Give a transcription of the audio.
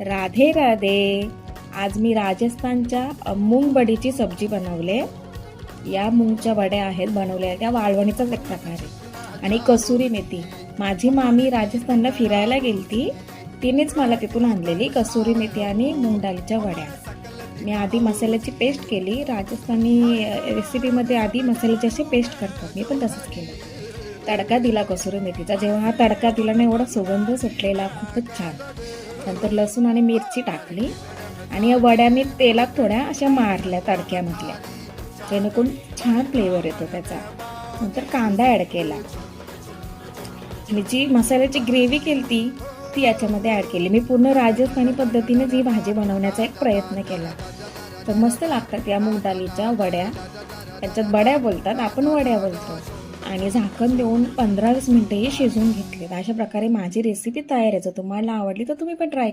राधे राधे. आज मी राजस्थानच्या मूग वडीची सब्जी बनवले. या मूगच्या वड्या आहेत बनवल्या त्या वाळवणीचाच एक प्रकार आहे. आणि कसुरी मेथी, माझी मामी राजस्थानला फिरायला गेलती, तिनेच मला तिथून आणलेली कसुरी मेथी आणि मूग डाळीच्या वड्या. मी आधी मसाल्याची पेस्ट केली. राजस्थानी रेसिपीमध्ये आधी मसाल्याची अशी पेस्ट करतात, मी पण तसंच केलं. तडका दिला कसुरी मेथीचा. जेव्हा हा तडका दिला ना, एवढा सुगंध सुटलेला, खूपच छान. नंतर लसूण आणि मिरची टाकली आणि या वड्या मी तेलात थोड्या अशा मारल्या तडक्यामधल्या, जेणेकरून छान फ्लेवर येतो त्याचा. नंतर कांदा ॲड केला आणि जी मसाल्याची ग्रेव्ही केली ती याच्यामध्ये ॲड केली. मी पूर्ण राजस्थानी पद्धतीने ही भाजी बनवण्याचा एक प्रयत्न केला. तर मस्त लागतात या मूग डाळीच्या वड्या. त्याच्यात वड्या बोलतात, आपण वड्या बोलतो. आणि झाकण देऊन 15-20 मिनिटंही शिजवून घेतले. अशा प्रकारे माझी रेसिपी तयार आहे. जर तुम्हाला आवडली तर तुम्ही पण ट्राय